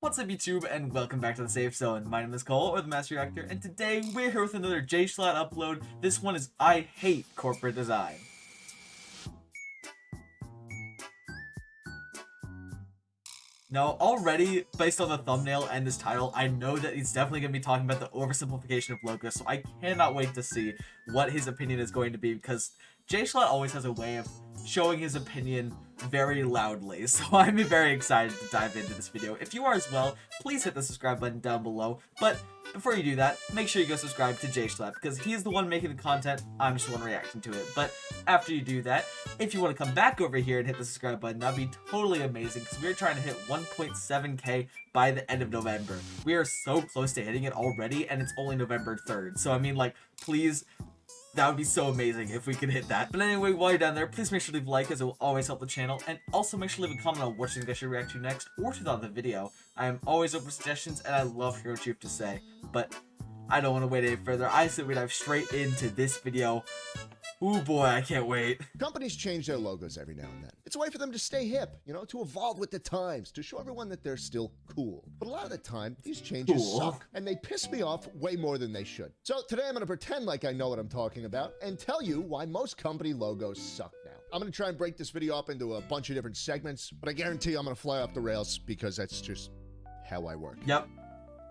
What's up YouTube and welcome back to the Safe Zone. My name is Cole, or the Master Reactor, and today we're here with another JSchlatt upload. This one is I Hate Corporate Design. Now, already, based on the thumbnail and this title, I know that he's definitely going to be talking about the oversimplification of logos, so I cannot wait to see what his opinion is going to be, because JSchlatt always has a way of showing his opinion very loudly, so I'm very excited to dive into this video. If you are as well, please hit the subscribe button down below, but before you do that, make sure you go subscribe to JSchlatt, because he's the one making the content, I'm just the one reacting to it. But after you do that, if you want to come back over here and hit the subscribe button, that'd be totally amazing, because we're trying to hit 1.7k by the end of November. We are so close to hitting it already, and it's only November 3rd, so I mean, like, please, that would be so amazing if we could hit that. But anyway, while you're down there, please make sure to leave a like, as it will always help the channel, and also make sure to leave a comment on what you think I should react to next, or to the other video. I am always open for suggestions, and I love hearing what you have to say. But I don't want to wait any further. I say we dive straight into this video. Ooh boy, I can't wait. Companies change their logos every now and then. It's a way for them to stay hip, you know, to evolve with the times, to show everyone that they're still cool. But a lot of the time, these changes suck, and they piss me off way more than they should. So today I'm going to pretend like I know what I'm talking about and tell you why most company logos suck now. I'm going to try and break this video up into a bunch of different segments, but I guarantee you I'm going to fly off the rails because that's just how I work. Yep,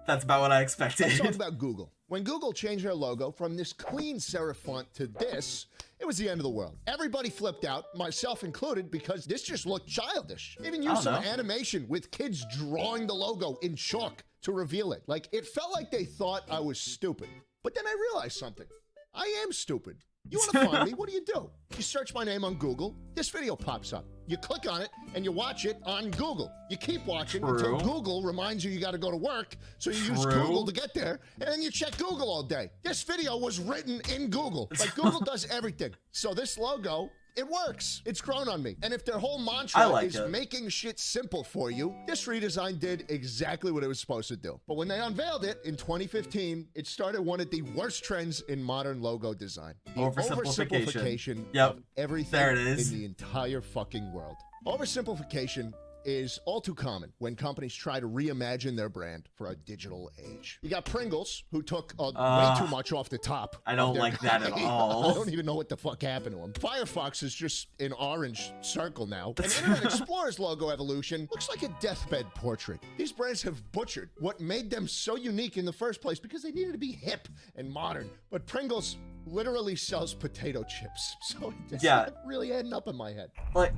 that's about what I expected. Let's talk about Google. When Google changed their logo from this clean serif font to this, it was the end of the world. Everybody flipped out, myself included, because this just looked childish. Even used some animation with kids drawing the logo in chalk to reveal it. Like, it felt like they thought I was stupid. But then I realized something. I am stupid. You want to find me? What do? You search my name on Google, this video pops up. You click on it, and you watch it on Google. You keep watching until Google reminds you got to go to work, so you use Google to get there, and then you check Google all day. This video was written in Google. Like, Google does everything. So this logo, it works. It's grown on me. And if their whole mantra is making shit simple for you, this redesign did exactly what it was supposed to do. But when they unveiled it in 2015, it started one of the worst trends in modern logo design. The oversimplification of everything in the entire fucking world. Oversimplification is all too common when companies try to reimagine their brand for a digital age. You got Pringles, who took way too much off the top. I don't like that at all. I don't even know what the fuck happened to him. Firefox is just an orange circle now. And Internet Explorer's logo evolution looks like a deathbed portrait. These brands have butchered what made them so unique in the first place because they needed to be hip and modern. But Pringles literally sells potato chips. So it's not really adding up in my head. Like,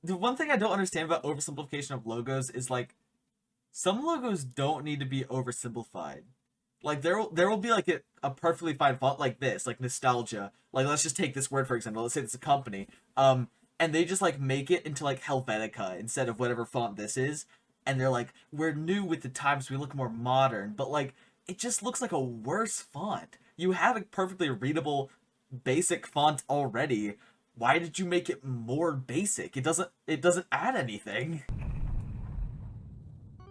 the one thing I don't understand about oversimplification of logos is, like, some logos don't need to be oversimplified. Like, there will be, like, a perfectly fine font like this, like Nostalgia. Like, let's just take this word, for example. Let's say it's a company. And they just, like, make it into, like, Helvetica instead of whatever font this is. And they're like, we're new with the times, we look more modern. But, like, it just looks like a worse font. You have a perfectly readable, basic font already. Why did you make it more basic? It doesn't add anything.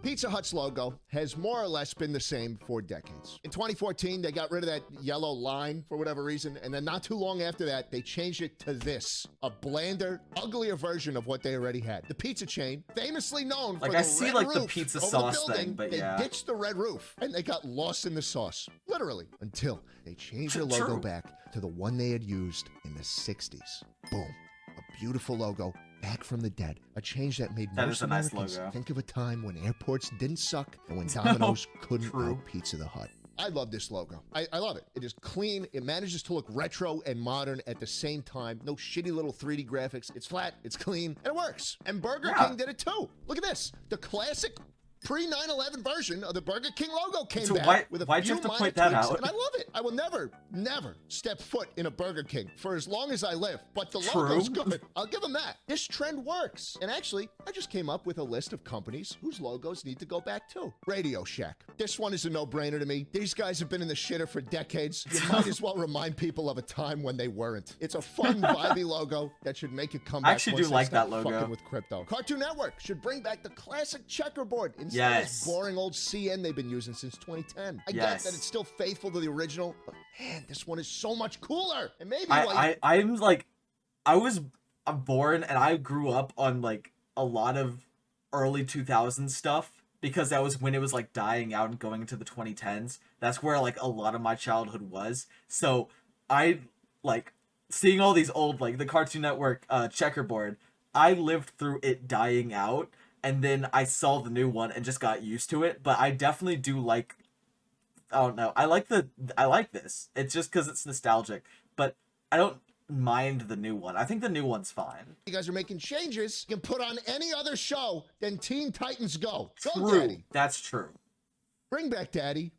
Pizza Hut's logo has more or less been the same for decades. In 2014, they got rid of that yellow line for whatever reason, and then not too long after that, they changed it to this, a blander, uglier version of what they already had. The pizza chain, famously known for the red roof the pizza sauce thing, but they ditched the red roof, and they got lost in the sauce, literally, until they changed their logo back to the one they had used in the 60s. Boom. A beautiful logo. Back from the dead. A change that made most Americans think of a time when airports didn't suck and when Domino's couldn't out Pizza the Hut. I love this logo. I love it. It is clean. It manages to look retro and modern at the same time. No shitty little 3D graphics. It's flat, it's clean, and it works. And Burger King did it too. Look at this. The classic pre-9/11 version of the Burger King logo came back with a few minor tweaks, and I love it. I will never step foot in a Burger King for as long as I live, but the logo's good. I'll give them that. This trend works. And actually, I just came up with a list of companies whose logos need to go back too. Radio Shack. This one is a no-brainer to me. These guys have been in the shitter for decades. You might as well remind people of a time when they weren't. It's a fun, vibey logo that should make it come back. I actually do like that logo. Fucking with crypto. Cartoon Network should bring back the classic checkerboard instead of this boring old CN they've been using since 2010. I get that it's still faithful to the original, but man, this one is so much cooler. And maybe I'm like, I'm born and I grew up on, like, a lot of early 2000s stuff. because that was when it was like dying out and going into the 2010s. That's where like a lot of my childhood was. So I like seeing all these old like the Cartoon Network checkerboard. I lived through it dying out, and then I saw the new one and just got used to it. But I definitely do like, I don't know, I like this. It's just because it's nostalgic, but I don't mind the new one. I think the new one's fine. You guys are making changes. You can put on any other show than Teen Titans Go. Go, True. Daddy. That's true. Bring back Daddy,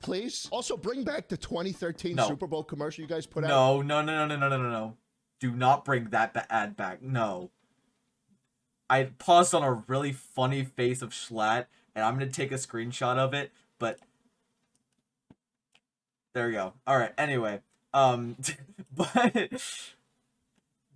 please. Also, bring back the 2013 No. Super Bowl commercial you guys put out. No. Do not bring that ad back. No. I paused on a really funny face of Schlatt, and I'm going to take a screenshot of it, but there we go. All right. Anyway, but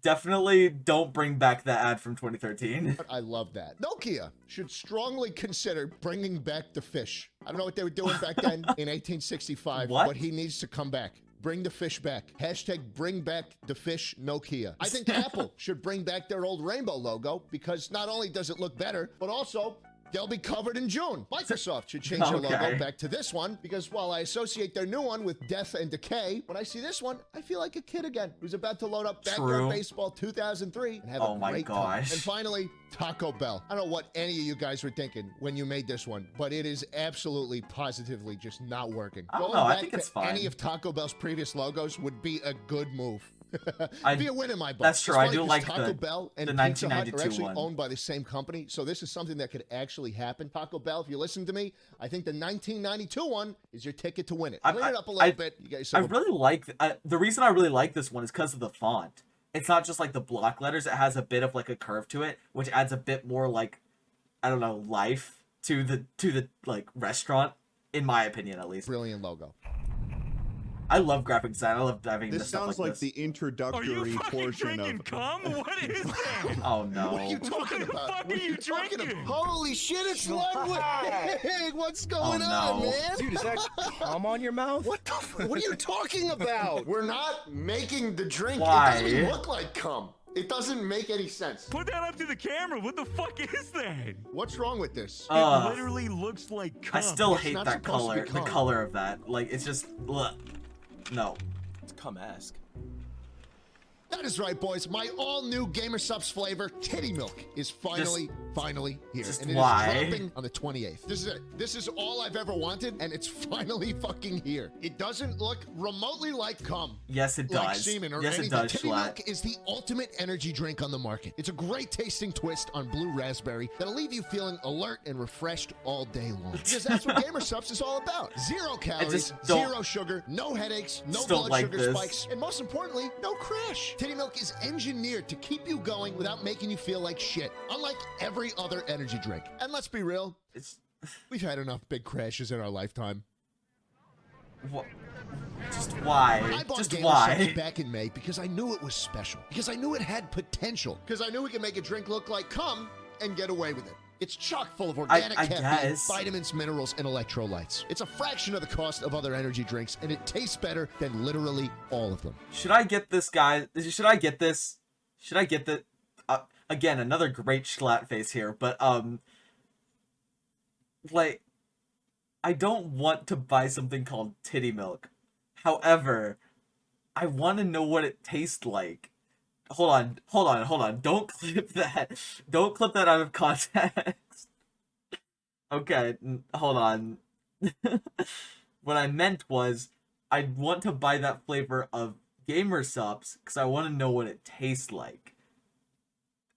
definitely don't bring back that ad from 2013. I love that. Nokia should strongly consider bringing back the fish. I don't know what they were doing back then in 1865, What? but he needs to come back. Bring the fish back. Hashtag bring back the fish Nokia. I think Apple should bring back their old rainbow logo because not only does it look better, but also they'll be covered in June. Microsoft should change their logo Okay. back to this one because while I associate their new one with death and decay, when I see this one, I feel like a kid again who's about to load up Backyard True. Baseball 2003 and have Oh a my great time. gosh. And finally, Taco Bell. I don't know what any of you guys were thinking when you made this one, but it is absolutely, positively just not working. I don't Going know, I back think to it's fine. any of Taco Bell's previous logos would be a good move. I- be a win in my book. that's true, It's I funny do 'cause like Taco the- Bell and the Pizza Hut are 1992 actually one. owned by the same company, so this is something that could actually happen. Taco Bell, if you listen to me, I think the 1992 one is your ticket to win it. Clean it up a little bit. You guys I really like the reason I really like this one is because of the font. It's not just like the block letters. It has a bit of like a curve to it, which adds a bit more like, I don't know, life to the like restaurant, in my opinion at least. brilliant logo. I love graphic design. I love diving into This stuff sounds like like this. the introductory portion of. cum? What is that? Oh no. What are you talking the about? fuck What are you talking drinking? about? Holy shit, it's Ludwig! What's going on, no. man? Dude, is that cum on your mouth? What the what are you talking about? We're not making the drink. Why? It doesn't even look like cum. It doesn't make any sense. Put that up to the camera. What the fuck is that? What's wrong with this? It literally looks like cum. I still It's hate not that supposed to color. be The cum. color of that. Like it's just ugh. No. It's cum-esque. That is right, boys. My all-new Gamer Subs flavor, Titty Milk, is finally here. just and it is why? dropping on the 28th. This is it. This is all I've ever wanted, and it's finally fucking here. It doesn't look remotely like cum. Yes, it Like does. semen or Yes, anything. it does, Titty Schlatt. Milk is the ultimate energy drink on the market. It's a great tasting twist on blue raspberry that'll leave you feeling alert and refreshed all day long. Because that's what Gamer Subs is all about. Zero calories, just don't- zero sugar, no headaches, no Just don't blood like sugar this. spikes, and most importantly, no crash. Titty Milk is engineered to keep you going without making you feel like shit, unlike every other energy drink. And let's be real, It's we've had enough big crashes in our lifetime. wh- just why? I bought Just Gamer why? Subs back in May because I knew it was special. Because I knew it had potential. Because I knew we could make a drink look like cum and get away with it. It's chock full of organic I caffeine, guess. vitamins, minerals, and electrolytes. It's a fraction of the cost of other energy drinks, and it tastes better than literally all of them. Should I get this guy? Should I get this? Should I get the? Again, another great Schlatt face here, but like, I don't want to buy something called Titty Milk. However, I want to know what it tastes like. Hold on. Don't clip that. Don't clip that out of context. Okay, hold on. What I meant was, I want to buy that flavor of Gamer Subs because I want to know what it tastes like.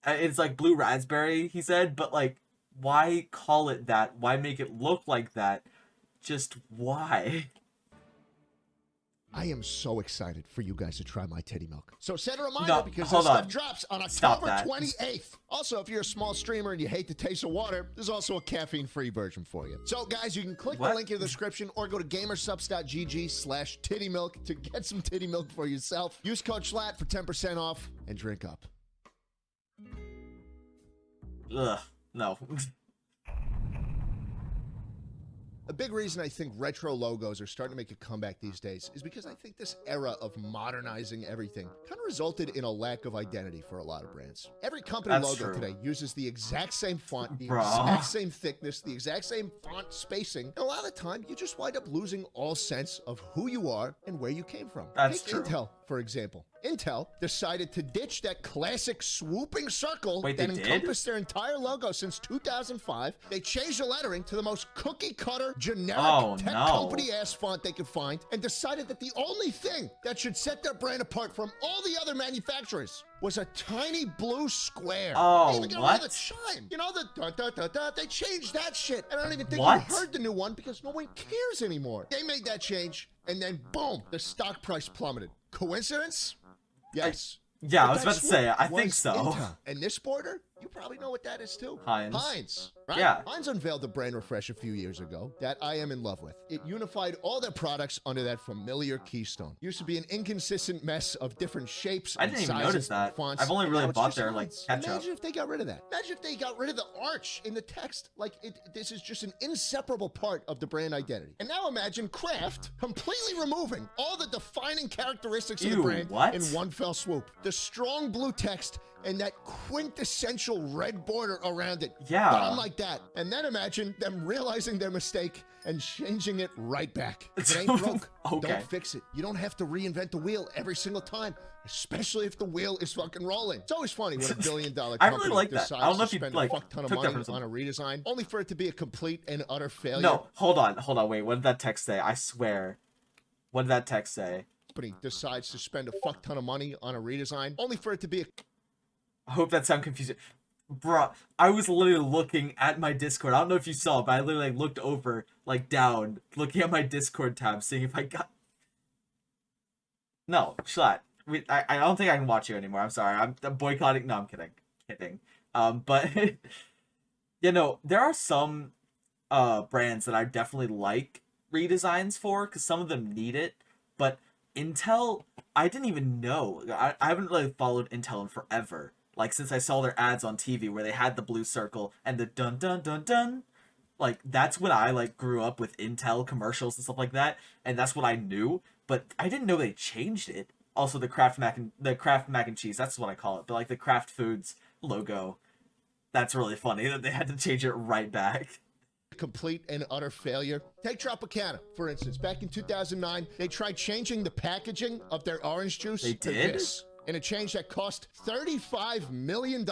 It's like blue raspberry, he said, but like, why call it that? Why make it look like that? Just why? I am so excited for you guys to try my Titty Milk. So set a reminder No, because hold this stuff on. drops on Stop October that. 28th. Also, if you're a small streamer and you hate the taste of water, there's also a caffeine-free version for you. So, guys, you can click the What? link in the description or go to gamersubs.gg/tittymilk to get some titty milk for yourself. Use code SCHLAT for 10% off and drink up. Ugh, no. A big reason I think retro logos are starting to make a comeback these days is because I think this era of modernizing everything kind of resulted in a lack of identity for a lot of brands. Every company That's logo true. today uses the exact same font, the Bruh. exact same thickness, the exact same font spacing. And a lot of the time, you just wind up losing all sense of who you are and where you came from. That's Take true. Intel, for example. Intel decided to ditch that classic swooping circle Wait, that they did? encompassed their entire logo since 2005. They changed the lettering to the most cookie-cutter, generic, Oh, tech no. company-ass font they could find, and decided that the only thing that should set their brand apart from all the other manufacturers was a tiny blue square. Oh, They even got rid what? of the chime. You know, the da-da-da-da, they changed that shit. And I don't even think What? you heard the new one because no one cares anymore. They made that change, and then boom, the stock price plummeted. Coincidence? Yes. Yeah, I But was about that to say, swoop I think was so. Intel. And this border, you probably know what that is too. Heinz. Heinz, right? Yeah. Heinz unveiled a brand refresh a few years ago that I am in love with. It unified all their products under that familiar keystone. Used to be an inconsistent mess of different shapes I and didn't even sizes notice and that. fonts. I've only and really now it's bought just their, like, Heinz. ketchup. Imagine if they got rid of that. Imagine if they got rid of the arch in the text. Like, this is just an inseparable part of the brand identity. And now imagine Kraft completely removing all the defining characteristics of the Ew, brand what? in one fell swoop. The strong blue text and that quintessential red border around it. Yeah. Gone like that. And then imagine them realizing their mistake and changing it right back. If it ain't broke, Okay. don't fix it. You don't have to reinvent the wheel every single time, especially if the wheel is fucking rolling. It's always funny when a billion-dollar I company really like that. decides I don't know to if you, spend like, a fuck ton of took that money from on a redesign, only for it to be a complete and utter failure. No, hold on, wait. What did that text say? I swear. What did that text say? Company decides to spend a fuck ton of money on a redesign, only for it to be a I hope that sound confusing. Bruh, I was literally looking at my Discord. I don't know if you saw it, but I literally like, looked over, like down, looking at my Discord tab, seeing if I got... No, shut. I don't think I can watch you anymore. I'm sorry. I'm boycotting. No, I'm kidding. Kidding. But, you know, there are some brands that I definitely like redesigns for, because some of them need it, but Intel, I didn't even know. I haven't really followed Intel in forever. Like, since I saw their ads on TV where they had the blue circle and the dun dun dun dun. Like, that's when I, like, grew up with Intel commercials and stuff like that, and that's what I knew, but I didn't know they changed it. Also, the Kraft mac and cheese, that's what I call it, but, like, the Kraft Foods logo, that's really funny that they had to change it right back. complete and utter failure. Take Tropicana, for instance. Back in 2009, they tried changing the packaging of their orange juice They to did? this. And a change that cost $35 million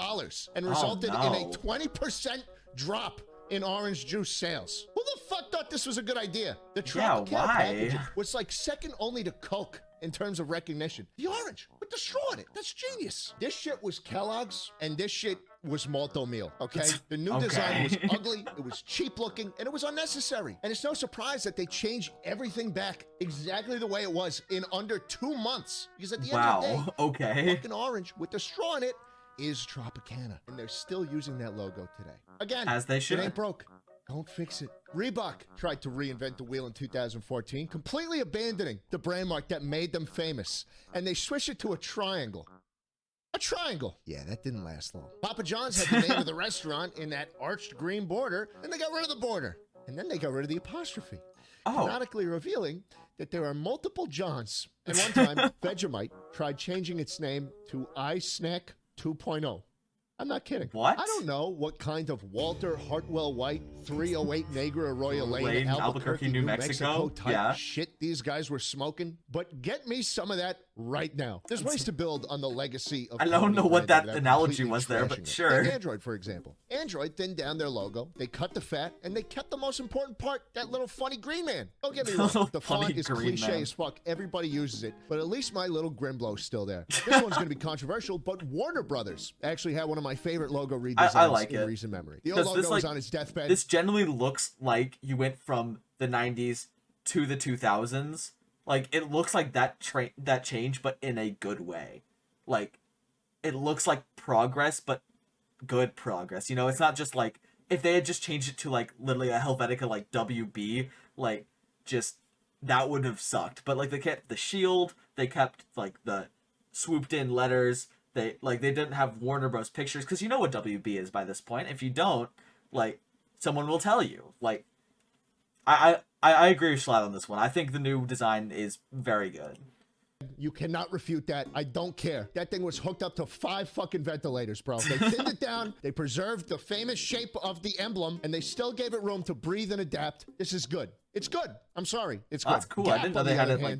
and resulted in a no. 20% drop in orange juice sales. Who the fuck thought this was a good idea? The Yeah, Tropicana why? packaging was like second only to Coke in terms of recognition. The orange with the straw in it. That's genius. This shit was Kellogg's and this shit was Malto Meal, okay? The new design was Okay. ugly, it was cheap looking, and it was unnecessary. And it's no surprise that they changed everything back exactly the way it was in under 2 months. Because at the end of the day, Wow, okay. fucking orange with the straw in it is Tropicana. And they're still using that logo today. Again, As they should. it ain't broke. Don't fix it. Reebok tried to reinvent the wheel in 2014, completely abandoning the brand mark that made them famous. And they switched it to a triangle. A triangle. Yeah, that didn't last long. Papa John's had the name of the restaurant in that arched green border, and they got rid of the border. And then they got rid of the apostrophe. Oh. Canonically revealing that there are multiple Johns. And one time, Vegemite tried changing its name to iSnack 2.0. I'm not kidding. What? I don't know what kind of Walter Hartwell White 308 Negra Arroyo Lane, Albuquerque, New Mexico type Yeah. shit these guys were smoking, but get me some of that right now. There's ways to build on the legacy of I don't company know what branding that without analogy completely was there, trashing but it. sure. Take Android, for example. Android thinned down their logo, they cut the fat, and they kept the most important part, that little funny green man. Don't get me wrong, Little the funny font is green cliche man. as fuck. Everybody uses it, but at least my little Grimblow's still there. This one's going to be controversial, but Warner Brothers actually had one of my favorite logo redesigns I like in it. recent memory. The old Because logo this, was like, on its deathbed. This generally looks like you went from the 90s to the 2000s. Like, it looks like that change, but in a good way. Like, it looks like progress, but good progress. You know, it's not just like, if they had just changed it to, like, literally a Helvetica, like, WB, like, just, that would have sucked. But, like, they kept the shield, they kept, like, the swooped in letters, they didn't have Warner Bros. Pictures, because you know what WB is by this point. If you don't, like, someone will tell you. Like, I agree with Schlatt on this one. I think the new design is very good. You cannot refute that. I don't care. That thing was hooked up to 5 fucking ventilators, bro. They thinned it down. They preserved the famous shape of the emblem, and they still gave it room to breathe and adapt. This is good. It's good. I'm sorry. It's good. That's cool. I didn't know they had it like.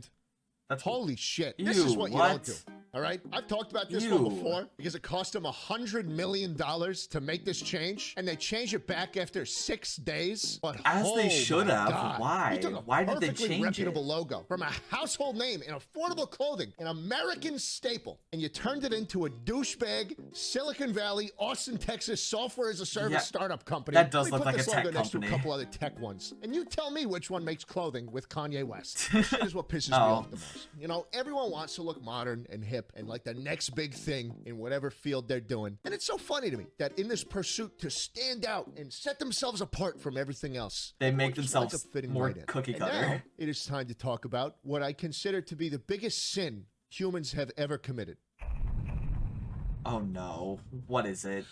That's Holy shit. This is what you don't do. All right? I've talked about this one before because it cost them $100 million to make this change, and they changed it back after 6 days. But as they should have. God. Why? Why did they change it? Perfectly reputable logo from a household name in affordable clothing, an American staple, and you turned it into a douchebag Silicon Valley, Austin, Texas software as a service startup company. That does look like a tech company. Next to a company. couple other tech ones, and you tell me which one makes clothing with Kanye West. This is what pisses me off the most. You know, everyone wants to look modern and hip and like the next big thing in whatever field they're doing. And it's so funny to me that in this pursuit to stand out and set themselves apart from everything else, they make themselves more cookie cutter. And now it is time to talk about what I consider to be the biggest sin humans have ever committed. Oh no. What is it?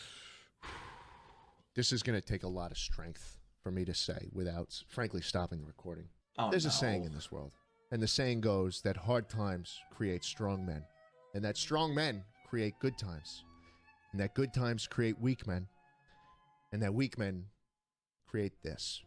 This is going to take a lot of strength for me to say without, frankly, stopping the recording. Oh, There's a saying in this world. And the saying goes that hard times create strong men. And that strong men create good times. And that good times create weak men. And that weak men create this.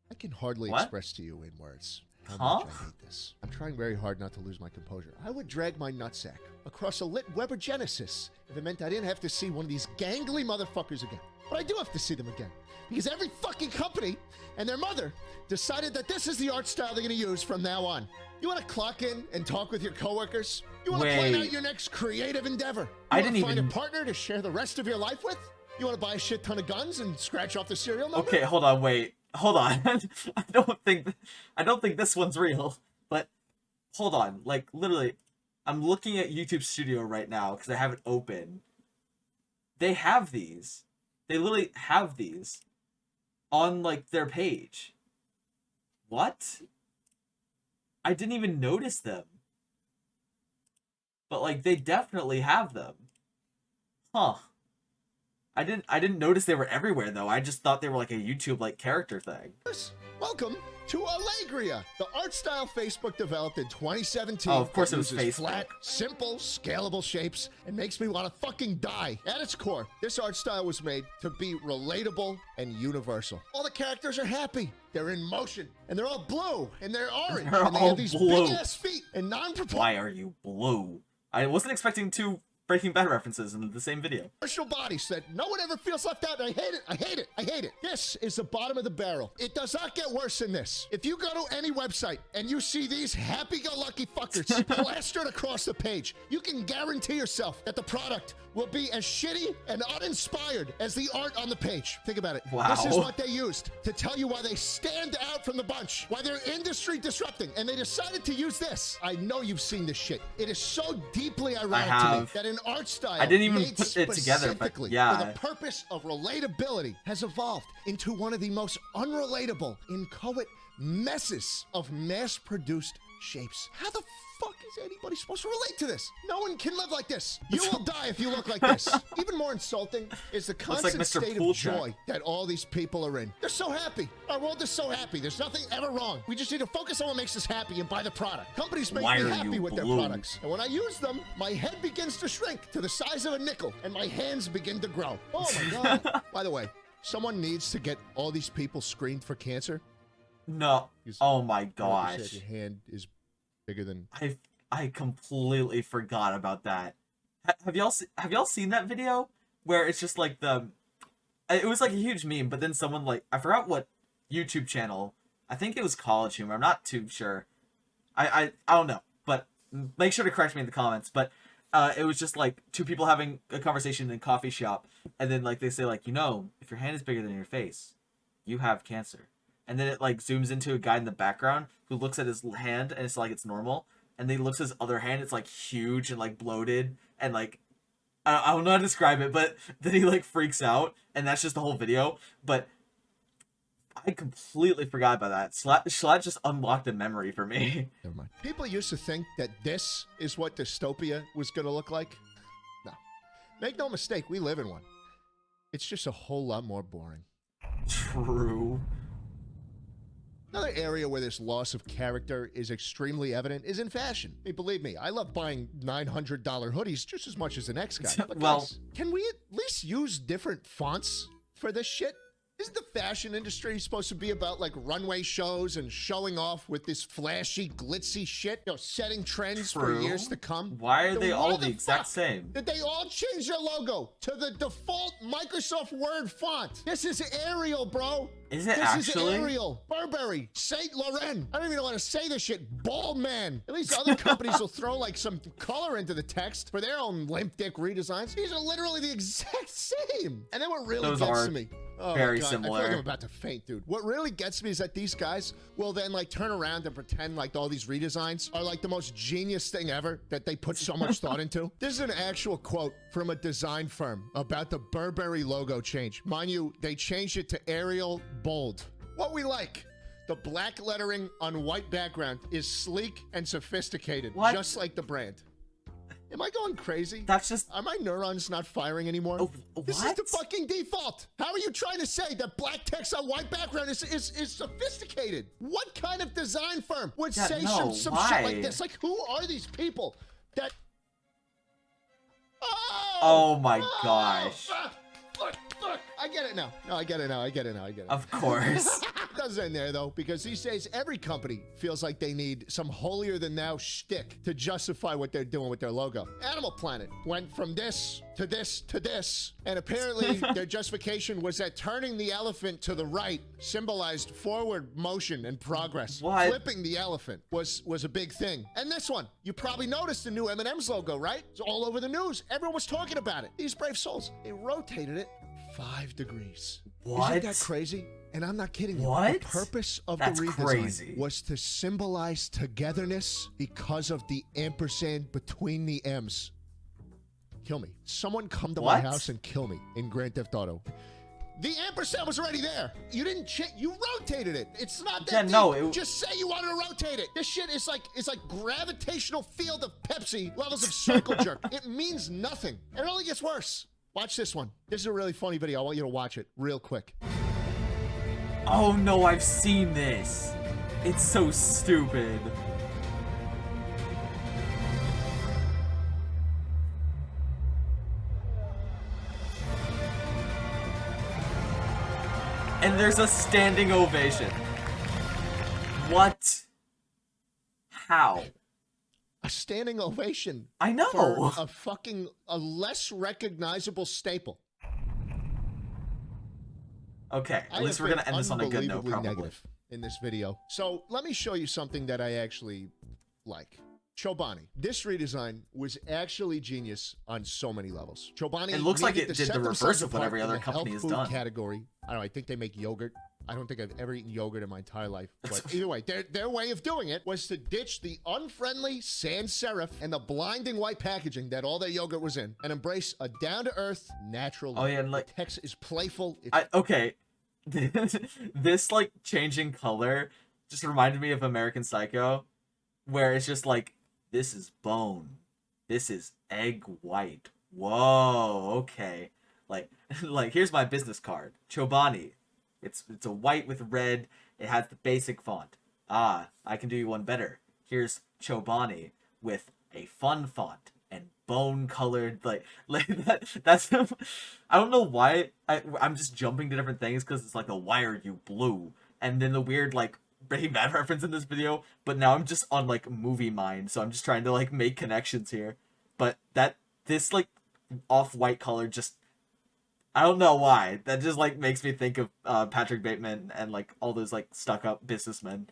I can hardly express to you in words how much I hate this. I'm trying very hard not to lose my composure. I would drag my nutsack across a lit Weber Genesis if it meant I didn't have to see one of these gangly motherfuckers again. But I do have to see them again. Because every fucking company and their mother decided that this is the art style they're going to use from now on. You want to clock in and talk with your coworkers? You want to plan out your next creative endeavor? You want to find a partner to share the rest of your life with? You want to buy a shit ton of guns and scratch off the serial number? Okay, hold on, wait. Hold on. I don't think this one's real. But hold on. Like literally, I'm looking at YouTube Studio right now because I have it open. They have these. They literally have these on like their page. What? I didn't even notice them. But like they definitely have them. Huh. I didn't notice they were everywhere though. I just thought they were like a YouTube like character thing. Welcome to Allegria, the art style Facebook developed in 2017. Oh, of course it was Facebook. Flat, simple, scalable shapes and makes me want to fucking die. At its core, this art style was made to be relatable and universal. All the characters are happy. They're in motion, and they're all blue, and they're orange, and they have these big-ass feet and non-proportional. Why are you blue? I wasn't expecting 2 Breaking Bad references in the same video. Bodies that no one ever feels left out, and I hate it, I hate it, I hate it. This is the bottom of the barrel. It does not get worse than this. If you go to any website and you see these happy-go-lucky fuckers plastered across the page, you can guarantee yourself that the product will be as shitty and uninspired as the art on the page. Think about it. Wow. This is what they used to tell you why they stand out from the bunch, why they're industry disrupting, and they decided to use this. I know you've seen this shit. It is so deeply ironic to me that an art style I didn't even made put it together, but yeah. with a purpose of relatability has evolved into one of the most unrelatable, inchoate messes of mass-produced shapes. How the fuck is anybody supposed to relate to this? No one can live like this. You will die if you look like this. Even more insulting is the constant state of joy that all these people are in. They're so happy. Our world is so happy. There's nothing ever wrong. We just need to focus on what makes us happy and buy the product. Companies make me happy with their products. And when I use them, my head begins to shrink to the size of a nickel and my hands begin to grow. Oh my God. By the way, someone needs to get all these people screened for cancer. No. Oh my gosh. Like you said, your hand is bigger than... I completely forgot about that. Have y'all seen that video where it's just like it was like a huge meme, but then someone like, I forgot what YouTube channel. I think it was College Humor. I'm not too sure. I don't know, but make sure to correct me in the comments. But it was just like 2 people having a conversation in a coffee shop, and then like they say like, you know, if your hand is bigger than your face, you have cancer. And then it like zooms into a guy in the background who looks at his hand and it's like it's normal. And then he looks at his other hand, it's like huge and like bloated and like I don't know how to describe it, but then he like freaks out and that's just the whole video. But I completely forgot about that. Schlatt just unlocked a memory for me. Never mind. People used to think that this is what dystopia was going to look like. No. Make no mistake, we live in one. It's just a whole lot more boring. True. Another area where this loss of character is extremely evident is in fashion. I mean, believe me, I love buying $900 hoodies just as much as the next guy. But Well- guys, can we at least use different fonts for this shit? Isn't the fashion industry supposed to be about like runway shows and showing off with this flashy, glitzy shit? You know, setting trends for True. years to come? Why are Then they all why the exact fuck same? Did they all change their logo to the default Microsoft Word font? This is Arial, bro. Is it This actually? is Arial, Burberry, Saint Laurent. I don't even know how to say this shit. Bald man. At least other companies will throw like some color into the text for their own limp dick redesigns. These are literally the exact same. And then what really Those gets are to me. Oh very my God, I feel similar. like I'm about to faint, dude. What really gets me is that these guys will then like turn around and pretend like all these redesigns are like the most genius thing ever that they put so much thought into. This is an actual quote from a design firm about the Burberry logo change. Mind you, they changed it to Arial Bold. What we like. The black lettering on white background is sleek and sophisticated, What? just like the brand. Am I going crazy? That's just Are my neurons not firing anymore? Oh, This is what? the fucking default. How are you trying to say that black text on white background is sophisticated? What kind of design firm would Yeah, say no, some why? shit like this? Like, who are these people that... Oh my gosh. Fuck. I get it now. No, I get it now. I get it now. I get it. Of course. Doesn't end there though, because these days every company feels like they need some holier than thou shtick to justify what they're doing with their logo. Animal Planet went from this to this to this, and apparently their justification was that turning the elephant to the right symbolized forward motion and progress. What? Flipping the elephant was a big thing. And this one, you probably noticed the new M&M's logo, right? It's all over the news. Everyone was talking about it. These brave souls, they rotated it 5 degrees. What? Isn't that crazy? And I'm not kidding you. What? The purpose of That's the redesign crazy. was to symbolize togetherness because of the ampersand between the M's. Kill me. Someone come to my What? house and kill me in Grand Theft Auto. The ampersand was already there. You didn't you rotated it. It's not that Yeah, deep. no, Just say you wanted to rotate it. This shit is like gravitational field of Pepsi levels of circle jerk. It means nothing. And it only gets worse. Watch this one. This is a really funny video. I want you to watch it real quick. Oh no, I've seen this. It's so stupid. And there's a standing ovation. What? How? A standing ovation I know. for a less recognizable staple. Okay, at I least have we're gonna been end this on a good note, unbelievably probably. negative in this video. So let me show you something that I actually like. Chobani. This redesign was actually genius on so many levels. Chobani It looks like needed it to did set the themselves reverse of what apart every in other the health company has food done. category. I don't know. I think they make yogurt. I don't think I've ever eaten yogurt in my entire life. But either way, their way of doing it was to ditch the unfriendly sans serif and the blinding white packaging that all their yogurt was in, and embrace a down-to-earth, natural Oh, look. yeah, and, like- the text is playful. It's Okay. This like changing color just reminded me of American Psycho, where it's just like, this is bone, this is egg white. Whoa, okay. Like here's my business card. Chobani. It's a white with red. It has the basic font. Ah, I can do you one better. Here's Chobani with a fun font and bone colored like that's I don't know why I'm just jumping to different things because it's like the why are you blue and then the weird like Breaking Bad reference in this video, but now I'm just on like movie mind, so I'm just trying to like make connections here. But this like off-white color just, I don't know why, that just like makes me think of Patrick Bateman and like all those like stuck-up businessmen.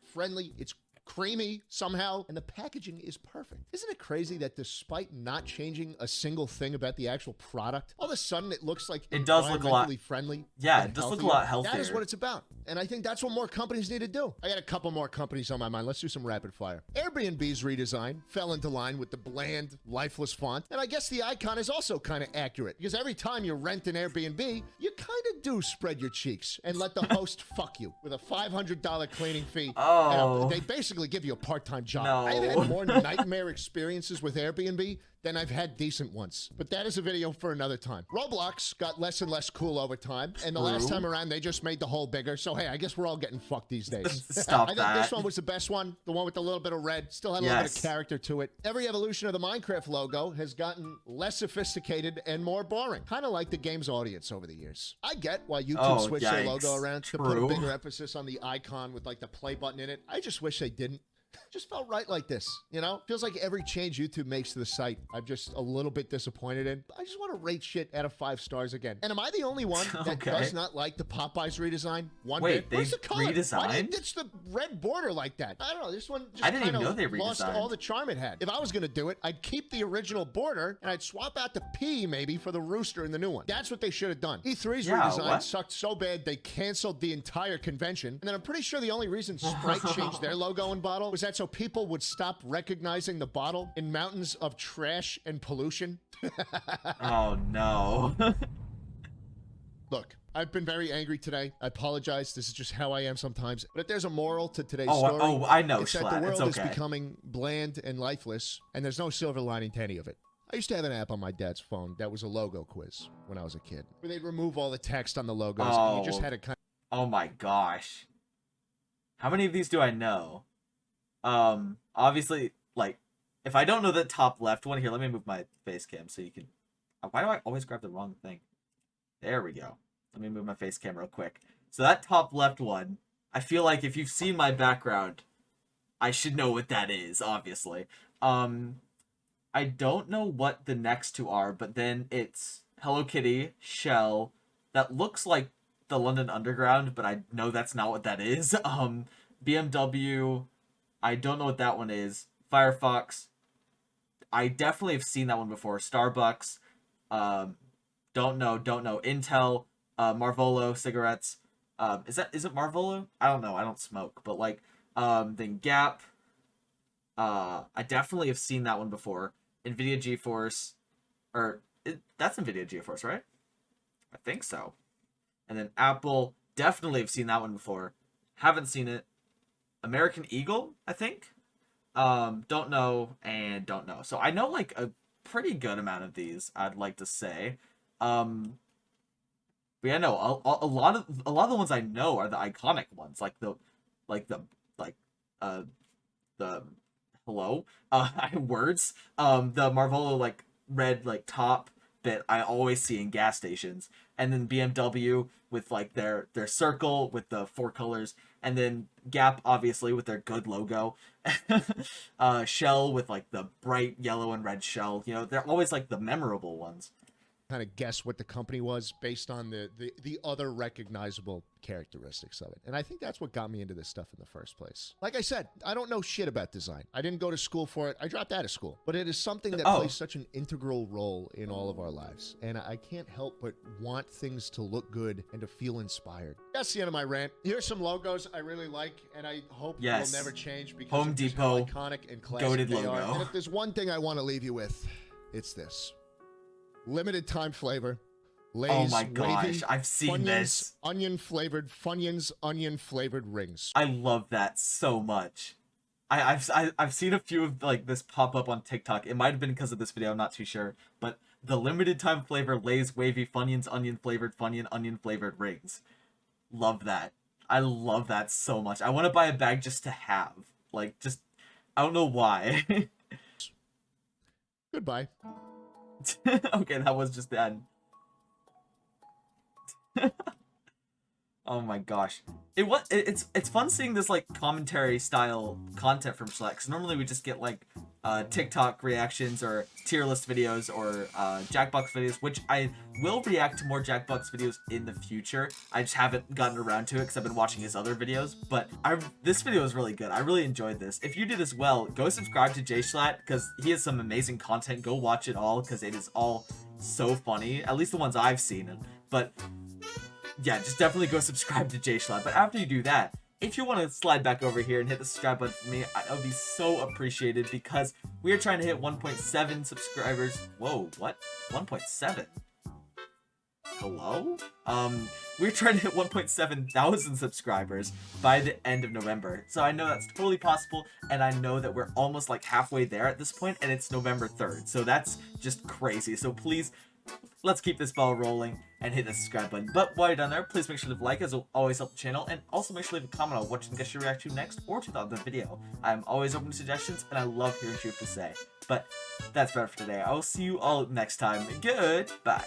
friendly, it's creamy somehow, and the packaging is perfect. Isn't it crazy that despite not changing a single thing about the actual product, all of a sudden it looks like It does look a lot- environmentally friendly? Yeah, and it does look a healthier? lot healthier. That is what it's about. And I think that's what more companies need to do. I got a couple more companies on my mind. Let's do some rapid fire. Airbnb's redesign fell into line with the bland, lifeless font. And I guess the icon is also kind of accurate because every time you rent an Airbnb, you kind of do spread your cheeks and let the host fuck you with a $500 cleaning fee. Oh. And they basically give you a part-time job. No. I've had more nightmare experiences with Airbnb then I've had decent ones. But that is a video for another time. Roblox got less and less cool over time, and the last time around, they just made the hole bigger. So, hey, I guess we're all getting fucked these days. Stop I think that. this one was the best one. The one with a little bit of red. Still had a little bit of character to it. Every evolution of the Minecraft logo has gotten less sophisticated and more boring. Kind of like the game's audience over the years. I get why YouTube switched their logo around to put a bigger emphasis on the icon with like the play button in it. I just wish they didn't. Just felt right like this, you know? Feels like every change YouTube makes to the site, I'm just a little bit disappointed in. I just want to rate shit out of 5 stars again. And am I the only one that does not like the Popeyes redesign? Wait, Where's the color? redesigned? Why did they ditch the red border like that? I don't know. This one just I didn't even kind know they of lost redesigned. all the charm it had. If I was going to do it, I'd keep the original border and I'd swap out the P maybe for the rooster in the new one. That's what they should have done. E3's redesign sucked so bad they canceled the entire convention. And then I'm pretty sure the only reason Sprite changed their logo and bottle was that so people would stop recognizing the bottle in mountains of trash and pollution. Oh no. Look, I've been very angry today. I apologize. This is just how I am sometimes. But if there's a moral to today's story, I know, it's that the world is becoming bland and lifeless, and there's no silver lining to any of it. I used to have an app on my dad's phone that was a logo quiz when I was a kid, where they'd remove all the text on the logos, and you just had to kind of... Oh my gosh. How many of these do I know? Obviously, like, if I don't know the top left one, here, let me move my face cam so you can... Why do I always grab the wrong thing? There we go. Let me move my face cam real quick. So that top left one, I feel like if you've seen my background, I should know what that is, obviously. I don't know what the next two are, but then it's Hello Kitty, Shell, that looks like the London Underground, but I know that's not what that is. BMW, I don't know what that one is. Firefox, I definitely have seen that one before. Starbucks, don't know. Intel, Marlboro cigarettes. Is it Marlboro? I don't know. I don't smoke, but like, then Gap. I definitely have seen that one before. Nvidia GeForce, that's Nvidia GeForce, right? I think so. And then Apple, definitely have seen that one before. Haven't seen it. American Eagle, I think. Don't know and don't know. So I know like a pretty good amount of these, I'd like to say. But yeah, no, a lot of the ones I know are the iconic ones, like the hello, words, the Marlboro like red like top that I always see in gas stations, and then BMW with like their circle with the 4 colors, and then Gap obviously with their good logo, Shell with like the bright yellow and red shell. You know, they're always like the memorable ones. Kind of guess what the company was based on the other recognizable characteristics of it. And I think that's what got me into this stuff in the first place. Like I said, I don't know shit about design. I didn't go to school for it. I dropped out of school. But it is something that plays such an integral role in all of our lives. And I can't help but want things to look good and to feel inspired. That's the end of my rant. Here's some logos I really like, and I hope will never change because Home of just Depot, how iconic and classic goated they logo. are. And if there's one thing I want to leave you with, it's this. Limited time flavor. Lay's oh my gosh, wavy, I've seen Funyuns, this. Onion flavored Funyuns, onion flavored rings. I love that so much. I've seen a few of like this pop up on TikTok. It might have been because of this video, I'm not too sure. But the limited time flavor Lay's wavy Funyuns, onion flavored Funyun, onion flavored rings. Love that. I love that so much. I want to buy a bag just to have. Like, just, I don't know why. Goodbye. Okay, that was just the end. Oh my gosh, it's fun seeing this like commentary style content from Schlatt, because normally we just get like TikTok reactions or tier list videos or Jackbox videos, which I will react to more Jackbox videos in the future. I just haven't gotten around to it because I've been watching his other videos, but this video is really good. I really enjoyed this. If you did as well, go subscribe to Jay Schlatt because he has some amazing content. Go watch it all because it is all so funny, at least the ones I've seen. But yeah, just definitely go subscribe to Jay Schlatt. But after you do that, if you want to slide back over here and hit the subscribe button for me, that would be so appreciated because we are trying to hit 1.7 subscribers. Whoa, what? 1.7? Hello? we're trying to hit 1.7 thousand subscribers by the end of November. So I know that's totally possible, and I know that we're almost like halfway there at this point, and it's November 3rd. So that's just crazy. So please, let's keep this ball rolling and hit the subscribe button. But while you're down there, please make sure to leave a like, as it will always help the channel, and also make sure to leave a comment on what you think I should react to next, or what you thought of the video. I'm always open to suggestions, and I love hearing what you have to say. But that's better for today. I will see you all next time. Goodbye.